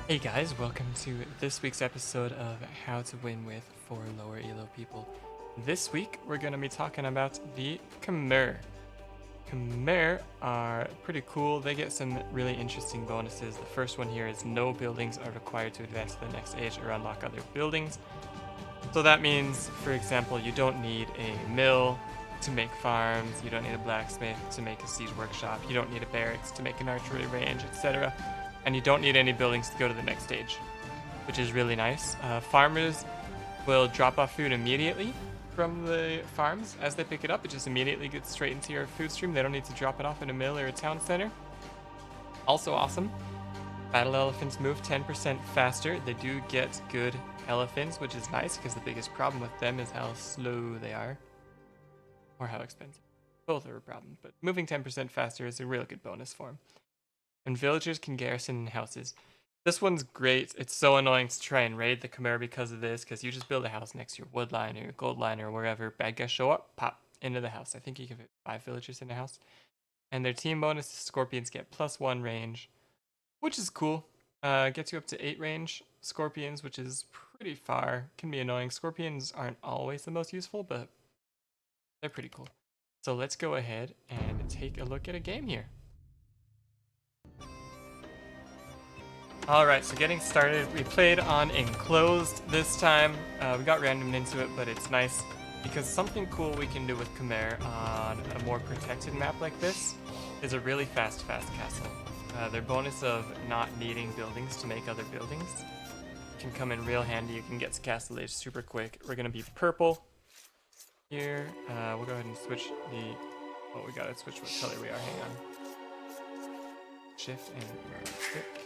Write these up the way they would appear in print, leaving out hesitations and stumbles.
Hey guys, welcome to this week's episode of How to Win with for Lower Elo People. This week we're going to be talking about the Khmer. Khmer are pretty cool. They get some really interesting bonuses. The first one here is no buildings are required to advance to the next age or unlock other buildings. So that means, for example, you don't need a mill to make farms, you don't need a blacksmith to make a siege workshop, you don't need a barracks to make an archery range, etc. And you don't need any buildings to go to the next stage, which is really nice. Farmers will drop off food immediately from the farms as they pick it up. It just immediately gets straight into your food stream. They don't need to drop it off in a mill or a town center. Also awesome, battle elephants move 10% faster. They do get good elephants, which is nice because the biggest problem with them is how slow they are or how expensive. Both are a problem, but moving 10% faster is a real good bonus for them. And villagers can garrison in houses. This one's great. It's so annoying to try and raid the Khmer because of this, because you just build a house next to your wood line or your gold line or wherever. Bad guys show up, pop into the house. I think you can fit 5 villagers in a house. And their team bonus is scorpions get +1 range, which is cool. Gets you up to 8 range. Scorpions, which is pretty far, can be annoying. Scorpions aren't always the most useful, but they're pretty cool. So let's go ahead and take a look at a game here. Alright, so getting started, we played on Enclosed this time. We got random into it, but it's nice because something cool we can do with Khmer on a more protected map like this is a really fast castle. Their bonus of not needing buildings to make other buildings can come in real handy. You can get to Castle Age super quick. We're going to be purple here. We'll go ahead and switch the... Oh, we got to switch what color we are. Hang on. Shift and click.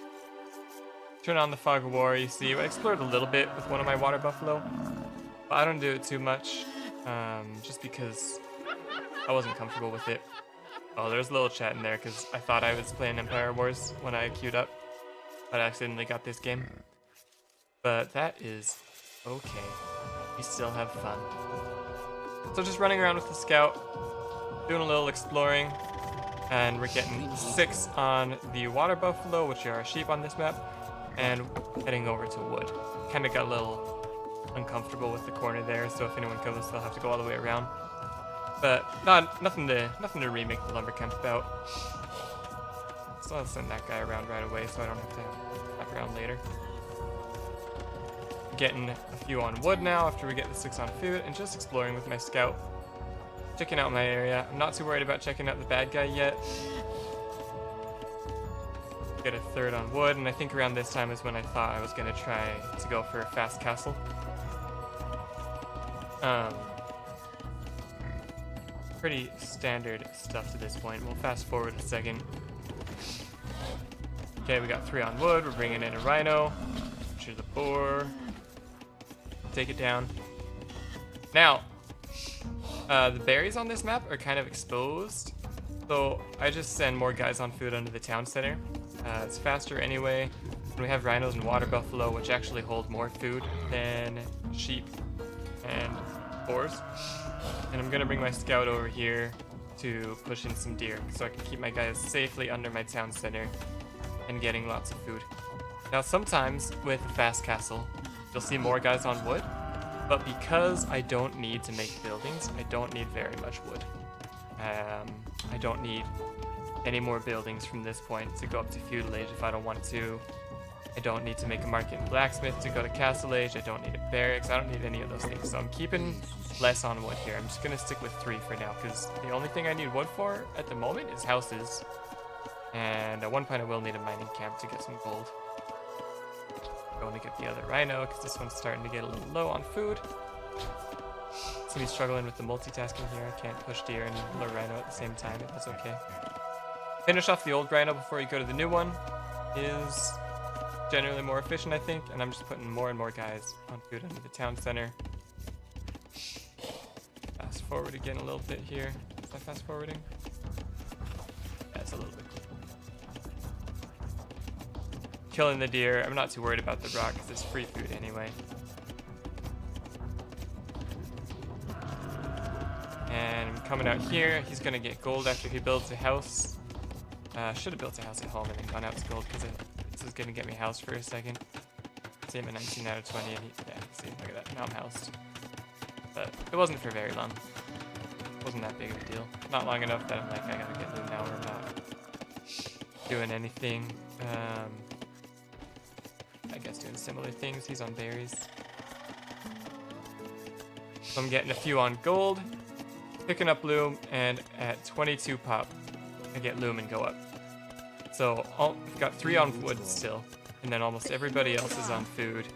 Turn on the Fog of War. You see, I explored a little bit with one of my water buffalo, but I don't do it too much, just because I wasn't comfortable with it. Oh, there's a little chat in there because I thought I was playing Empire Wars when I queued up, but I accidentally got this game. But that is okay. We still have fun. So just running around with the scout, doing a little exploring, and we're getting 6 on the water buffalo, which are sheep on this map, and heading over to wood. Kind of got a little uncomfortable with the corner there, so if anyone comes, they'll have to go all the way around. But nothing to remake the lumber camp about. So I'll send that guy around right away, so I don't have to hop around later. Getting a few on wood now after we get the 6 on food, and just exploring with my scout, checking out my area. I'm not too worried about checking out the bad guy yet. Get a 3rd on wood, and I think around this time is when I thought I was going to try to go for a fast castle. Pretty standard stuff to this point. We'll fast forward a second. Okay, we got 3 on wood. We're bringing in a rhino. Choose a boar. Take it down. Now, the berries on this map are kind of exposed, so I just send more guys on food under the town center. It's faster anyway. And we have rhinos and water buffalo, which actually hold more food than sheep and boars. And I'm gonna bring my scout over here to push in some deer so I can keep my guys safely under my town center and getting lots of food. Now sometimes with a fast castle, you'll see more guys on wood, but because I don't need to make buildings, I don't need very much wood. I don't need any more buildings from this point to go up to feudal age if I don't want to. I don't need to make a market and blacksmith to go to castle age. I don't need a barracks. I don't need any of those things. So I'm keeping less on wood here. I'm just going to stick with 3 for now because the only thing I need wood for at the moment is houses. And at one point I will need a mining camp to get some gold. I'm going to get the other rhino because this one's starting to get a little low on food. So he's struggling with the multitasking here. I can't push deer and low rhino at the same time, but that's okay. Finish off the old rhino before you go to the new one is generally more efficient, I think, and I'm just putting more and more guys on food under the town center. Fast forward again a little bit here. Is that fast forwarding? That's a little bit. Killing the deer. I'm not too worried about the rock because it's free food anyway. And I'm coming out here. He's gonna get gold after he builds a house. Should have built a house at home and then gone out to gold because it This is gonna get me housed for a second. See, I'm a 19 out of 20, and yeah, see, look at that, now I'm housed. But it wasn't for very long. It wasn't that big of a deal. Not long enough that I'm like, I gotta get loot now, or I'm not doing anything. I guess doing similar things. He's on berries. So I'm getting a few on gold, picking up loom, and at 22 pop, I get loom and go up. So I've got 3 on wood still, and then almost everybody else is on food,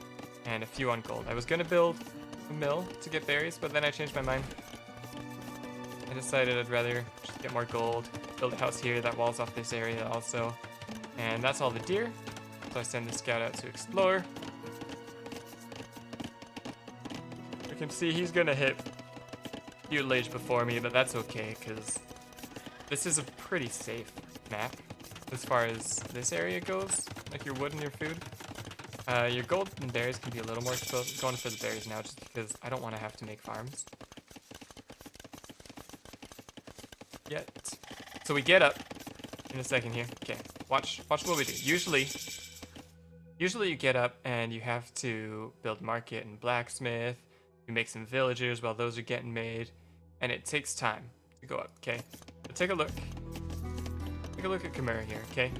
and a few on gold. I was gonna build a mill to get berries, but then I changed my mind. I decided I'd rather just get more gold, build a house here that walls off this area also, and that's all the deer. So I send the scout out to explore. You can see he's gonna hit tutelage before me, but that's okay, because this is a pretty safe map as far as this area goes, like your wood and your food. Your gold and berries can be a little more exposed. I'm going for the berries now just because I don't want to have to make farms yet. So we get up in a second here. Okay, watch what we do. Usually you get up and you have to build market and blacksmith. You make some villagers while those are getting made, and it takes time to go up, okay? But take a look. Take a look at Khmer here, okay?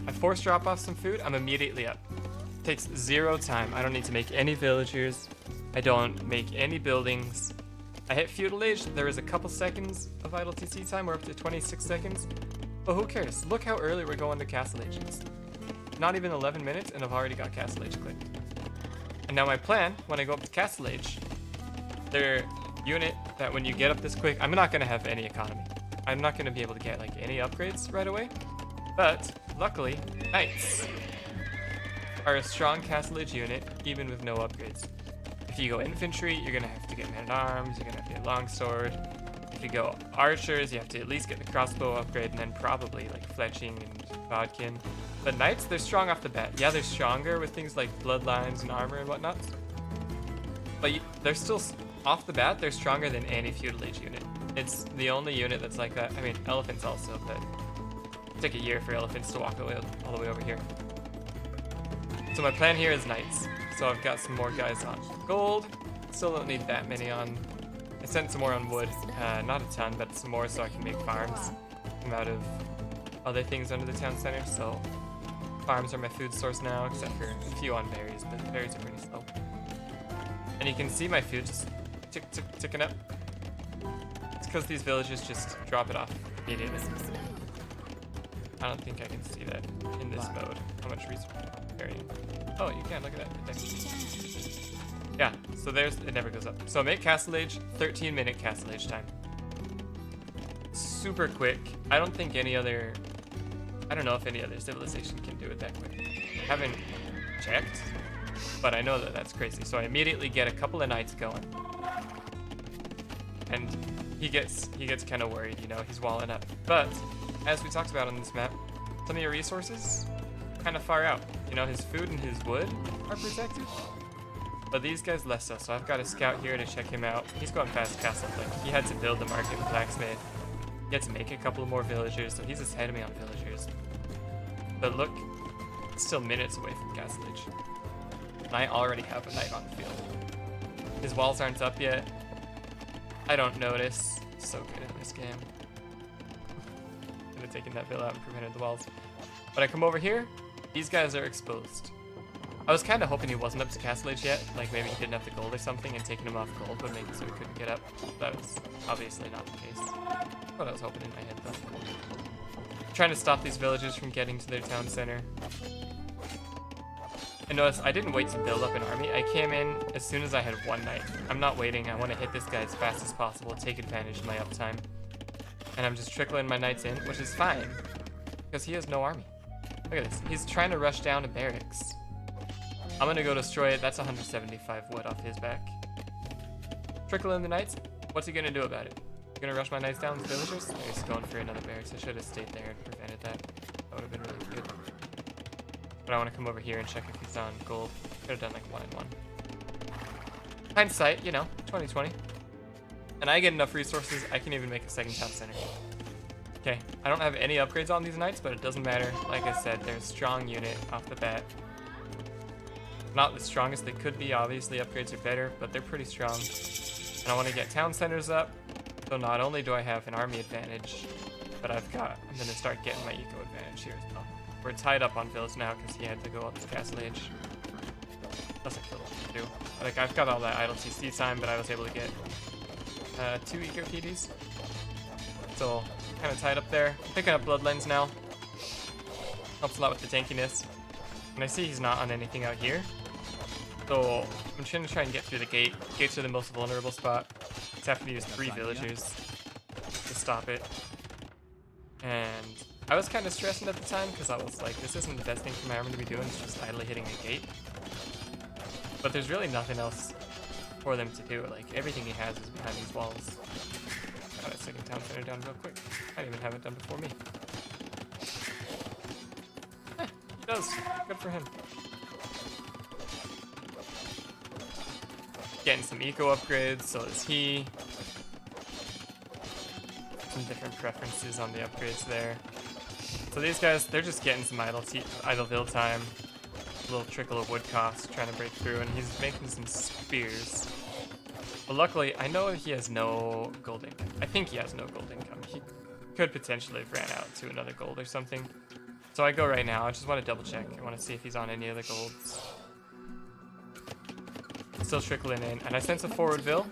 I force drop off some food, I'm immediately up. Takes 0 time. I don't need to make any villagers. I don't make any buildings. I hit feudal age. There is a couple seconds of idle TC time. We're up to 26 seconds. But who cares? Look how early we're going to castle age. It's not even 11 minutes, and I've already got castle age clicked. And now my plan, when I go up to castle age, their unit that when you get up this quick, I'm not going to have any economy. I'm not going to be able to get like any upgrades right away. But luckily, knights are a strong castle age unit, even with no upgrades. If you go infantry, you're going to have to get men-at-arms, you're going to have to get longsword. If you go archers, you have to at least get the crossbow upgrade, and then probably like fletching and bodkin. But knights, they're strong off the bat. Yeah, they're stronger with things like bloodlines and armor and whatnot. But they're still, off the bat, they're stronger than any feudal age unit. It's the only unit that's like that. I mean, elephants also, but it took a year for elephants to walk all the way over here. So my plan here is knights. So I've got some more guys on gold. Still don't need that many on. I sent some more on wood. Not a ton, but some more so I can make farms. I'm out of other things under the town center, so farms are my food source now, except for a few on berries, but the berries are pretty slow. And you can see my food just ticking up. It's because these villages just drop it off immediately. I don't think I can see that in this mode. How much resource carrying? Oh, you can, look at that. Yeah, so it never goes up. So make castle age, 13-minute castle age time. Super quick. I don't think I don't know if any other civilization can do it that quick. I haven't checked, but I know that that's crazy. So I immediately get a couple of knights going. And he gets kind of worried, you know, he's walling up. But as we talked about on this map, some of your resources kind of far out. You know, his food and his wood are protected, but these guys less so. So I've got a scout here to check him out. He's going past castle click. He had to build the market and blacksmith. He had to make a couple more villagers, so he's just ahead of me on villagers. But look, it's still minutes away from castle age. And I already have a knight on the field. His walls aren't up yet. I don't notice. So good in this game. Could have taken that bill out and prevented the walls. But I come over here, these guys are exposed. I was kind of hoping he wasn't up to castle age yet, like maybe he didn't have the gold or something, and taking him off gold would make it so he couldn't get up. That was obviously not the case. What I was hoping in my head though. Trying to stop these villagers from getting to their town center. And notice, I didn't wait to build up an army. I came in as soon as I had one knight. I'm not waiting. I want to hit this guy as fast as possible, take advantage of my uptime. And I'm just trickling my knights in, which is fine, because he has no army. Look at this. He's trying to rush down a barracks. I'm going to go destroy it. That's 175 wood off his back. Trickle in the knights. What's he going to do about it? Going to rush my knights down with villagers? He's going for another barracks. I should have stayed there and prevented that. That would have been really good. But I want to come over here and check if he's on gold. Could have done like 1-1. Hindsight, you know, 2020. And I get enough resources, I can even make a second town center. Okay, I don't have any upgrades on these knights, but it doesn't matter. Like I said, they're a strong unit off the bat. Not the strongest they could be, obviously upgrades are better, but they're pretty strong. And I want to get town centers up, so not only do I have an army advantage, but I'm gonna start getting my eco advantage here as well. We're tied up on Village now because he had to go up to Castle Age. Doesn't kill what to do. Like, I've got all that idle CC time, but I was able to get 2 eco TDs. So, kind of tied up there. Picking up Bloodlines now. Helps a lot with the tankiness. And I see he's not on anything out here. So, I'm trying to and get through the gate. Gates are the most vulnerable spot. Just have to use 3 villagers to stop it. And I was kind of stressing at the time because I was like, this isn't the best thing for my army to be doing, it's just idly hitting a gate. But there's really nothing else for them to do. Like, everything he has is behind these walls. Got a second town center down real quick. I didn't even have it done before me. He does. Good for him. Getting some eco upgrades, so is he. Some different preferences on the upgrades there. So these guys, they're just getting some idle build time. A little trickle of wood cost, trying to break through, and he's making some spears. But luckily, I know he has no gold income. I think he has no gold income. He could potentially have ran out to another gold or something. So I go right now. I just want to double check. I want to see if he's on any other golds. Still trickling in, and I sense a forward Vil.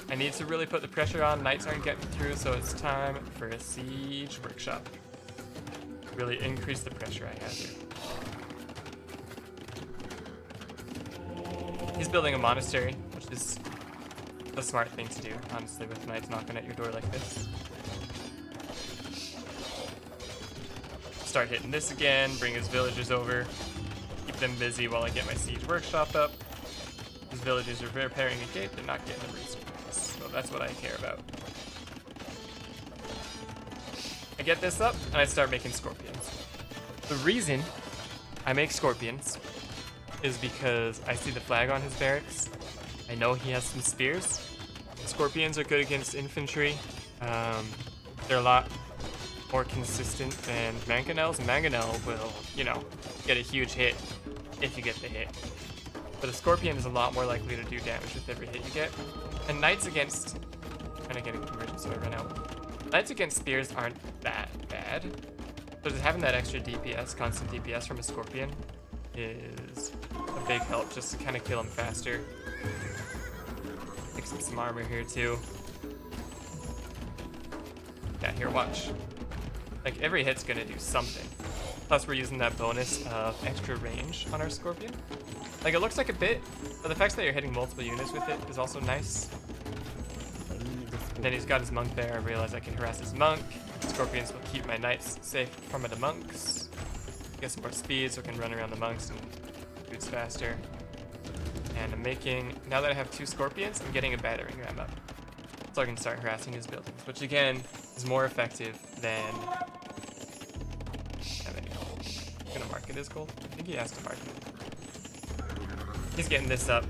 I need to really put the pressure on. Knights aren't getting through, so it's time for a siege workshop. Really increase the pressure I have here. He's building a monastery, which is the smart thing to do, honestly, with knights knocking at your door like this. Start hitting this again, bring his villagers over, keep them busy while I get my siege workshop up. His villagers are repairing a gate, they're not getting the resources, so that's what I care about. I get this up, and I start making scorpions. The reason I make scorpions is because I see the flag on his barracks. I know he has some spears. Scorpions are good against infantry. They're a lot more consistent than mangonels. Mangonel will, you know, get a huge hit if you get the hit. But a scorpion is a lot more likely to do damage with every hit you get. And knights against... I'm kind of getting conversion so I run out. Knights against spears aren't that bad. So just having that extra DPS, constant DPS from a scorpion is a big help just to kind of kill him faster. Fix some armor here too. Yeah, here, watch. Like, every hit's gonna do something. Plus, we're using that bonus of extra range on our scorpion. Like, it looks like a bit, but the fact that you're hitting multiple units with it is also nice. And then he's got his monk there. I realize I can harass his monk. Scorpions will keep my knights safe from the monks. Get some more speed so I can run around the monks and boots faster. And I'm making, now that I have 2 scorpions, I'm getting a battering ram up. So I can start harassing his buildings, which again is more effective than having gold. I'm gonna mark it as gold. I think he has to mark it. He's getting this up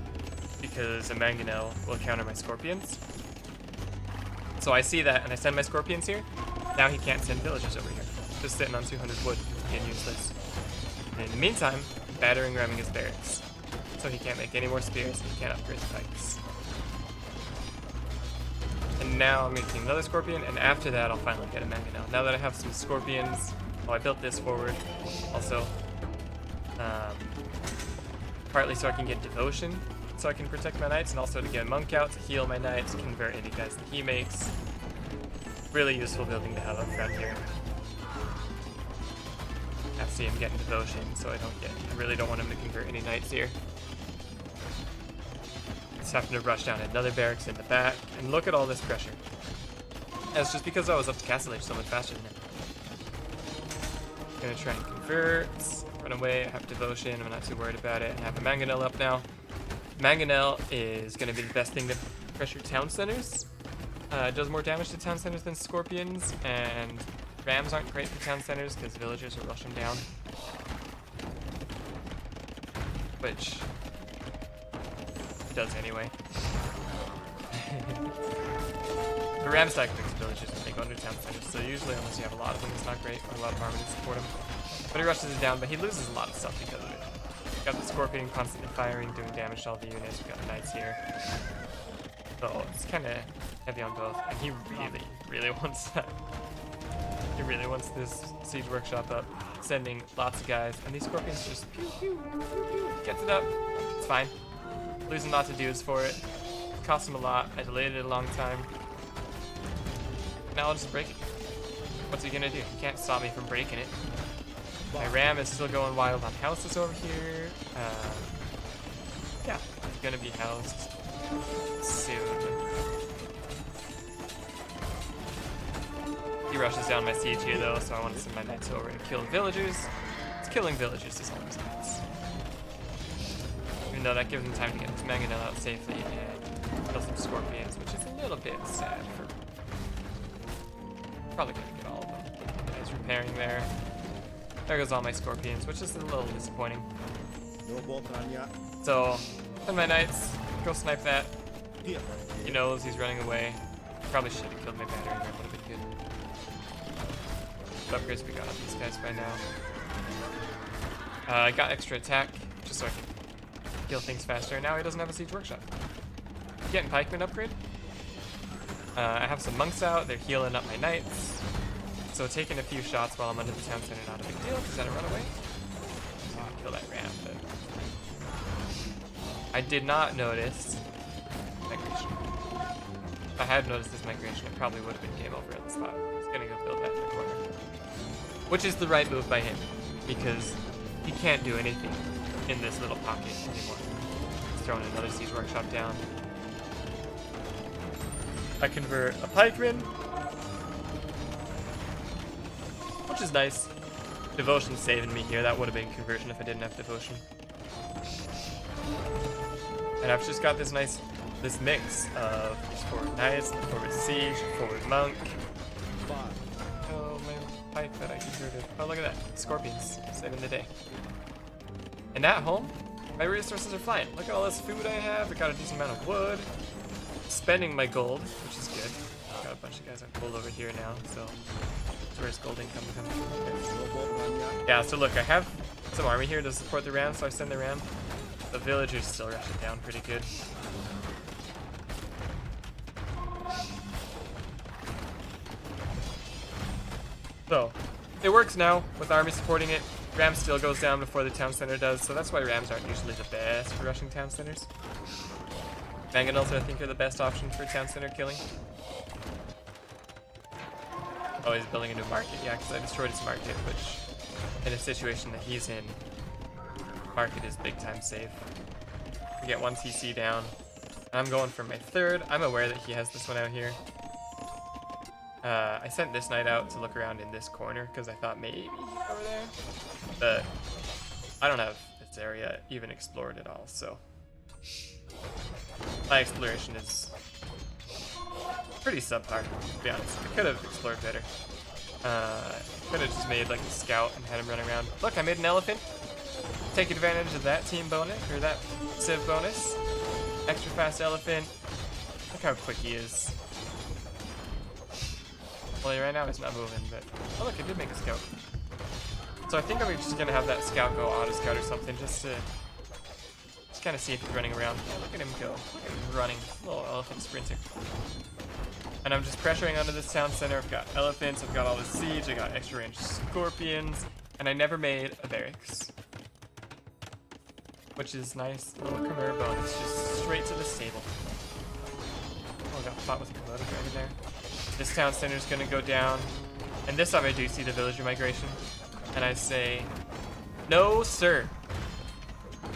because a mangonel will counter my scorpions. So I see that and I send my scorpions here. Now he can't send villagers over here. Just sitting on 200 wood, being useless. And in the meantime, battering ramming his barracks. So he can't make any more spears and he can't upgrade the pikes. And now I'm making another scorpion, and after that I'll finally get a mangonel. Now that I have some scorpions, oh, I built this forward also. Partly so I can get devotion, so I can protect my knights, and also to get a monk out to heal my knights, convert any guys that he makes. Really useful building to have up front here. I see him getting devotion, so I really don't want him to convert any knights here. Just having to rush down another barracks in the back, and look at all this pressure. That's just because I was up to Castle Age so much faster than him. Gonna try and convert, run away, I have devotion, I'm not too worried about it, and I have a mangonel up now. Mangonel is gonna be the best thing to pressure town centers. It does more damage to town centers than scorpions, and rams aren't great for town centers because villagers will rush them down. Which it does anyway. But Ram stack picks villages when they go into town centers, so usually unless you have a lot of them, it's not great, or a lot of armor to support him. But he rushes it down, but he loses a lot of stuff because of it. Got the Scorpion constantly firing, doing damage to all the units. We got the Knights here. So it's kind of heavy on both, and he really wants that. He really wants this Siege Workshop up, sending lots of guys, and these Scorpions just pew, pew, pew, pew, gets it up. It's fine. Losing lots of dudes for it. Cost him a lot. I delayed it a long time. Now I'll just break it. What's he gonna do? He can't stop me from breaking it. My Ram is still going wild on houses over here. Yeah, he's gonna be housed soon. He rushes down my siege here though, so I want to send my knights over and kill villagers. It's killing villagers is always nice. Even though that gives him time to get his mangonel out safely and kill some scorpions, which is a little bit sad for... Probably gonna get all of them. He's repairing there. There goes all my scorpions, which is a little disappointing. So, send my knights, go snipe that. He knows he's running away. Probably should have killed my battery, that would have been good. What upgrades we got on these guys by now? I got extra attack, just so I can kill things faster. Now he doesn't have a siege workshop. Getting pikeman upgrade. I have some monks out, they're healing up my knights. So taking a few shots while I'm under the town center, not a big deal, because then I run away. So I'll kill that ram, but... I did not notice migration. If I had noticed this migration, it probably would have been game over at the spot. He's gonna go build that in the corner. Which is the right move by him, because he can't do anything in this little pocket anymore. He's throwing another siege workshop down. I convert a pikeman, which is nice. Devotion's saving me here. That would have been conversion if I didn't have devotion. And I've just got this mix of forward knights, forward siege, forward monk. Oh, my pike that I converted. Oh, look at that. Scorpions saving the day. And at home, my resources are flying. Look at all this food I have. I got a decent amount of wood. Spending my gold, which is good. Got a bunch of guys on gold over here now, so that's where his gold income comes from. Yeah, so look, I have some army here to support the ram, so I send the ram. The villagers still rush it down pretty good. So, it works now with army supporting it. Ram still goes down before the town center does, so that's why rams aren't usually the best for rushing town centers. Mangonels, I think, are the best option for town center killing. Oh, he's building a new market. Yeah, because I destroyed his market, which, in a situation that he's in, market is big time safe. We get 1 TC down. I'm going for my third. I'm aware that he has this one out here. I sent this knight out to look around in this corner because I thought maybe he's over there. But I don't have this area even explored at all, so my exploration is pretty subpar, to be honest. I could have explored better. Could have just made like a scout and had him run around. Look, I made an elephant. Take advantage of that team bonus, or that civ bonus. Extra fast elephant. Look how quick he is. Well, right now he's not moving, but... Oh look, I did make a scout. So I think I'm just gonna have that scout go auto scout or something, just to... Just kind of see if he's running around. Yeah, look at him go. Look at him running. Little elephant sprinter. And I'm just pressuring onto this town center. I've got elephants, I've got all this siege, I got extra range scorpions, and I never made a barracks. Which is nice. Little Khmer bonus, just straight to the stable. Oh, I got fought with a Komodo dragon there. This town center is gonna go down. And this time I do see the villager migration. And I say, no sir.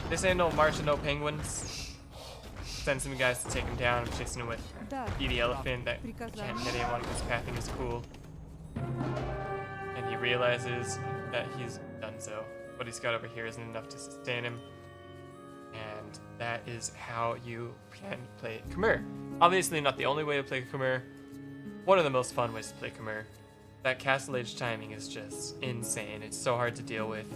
This ain't no march of no penguins. Send some guys to take him down. I'm chasing him with the elephant that can't hit anyone because pathing is cool. And he realizes that he's done so. What he's got over here isn't enough to sustain him. And that is how you can play Khmer. Obviously not the only way to play Khmer. One of the most fun ways to play Khmer. That Castle Age timing is just insane. It's so hard to deal with.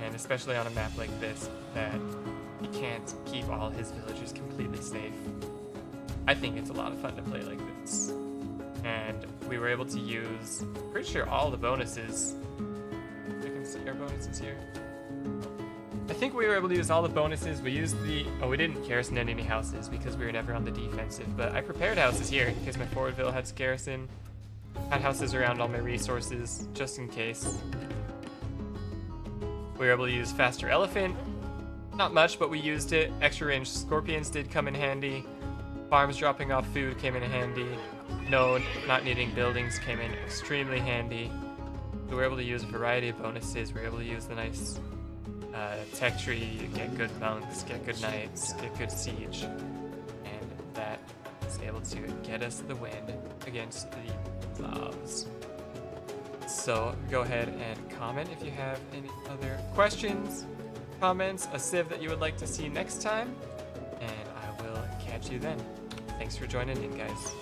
And especially on a map like this, that he can't keep all his villagers completely safe. I think it's a lot of fun to play like this. points. And we were able to use, pretty sure, all the bonuses. I can see our bonuses here. I think we were able to use all the bonuses. We used the... Oh, we didn't garrison any houses because we were never on the defensive. But I prepared houses here in case my forwardville had garrison. Had houses around all my resources, just in case. We were able to use faster elephant. Not much, but we used it. Extra range scorpions did come in handy. Farms dropping off food came in handy. No, not needing buildings came in extremely handy. We were able to use a variety of bonuses. We were able to use the nice tech tree, get good monks, get good knights, get good siege. And that is able to get us the win against the Slavs. So go ahead and comment if you have any other questions, comments, a civ that you would like to see next time, and I will catch you then. Thanks for joining in, guys.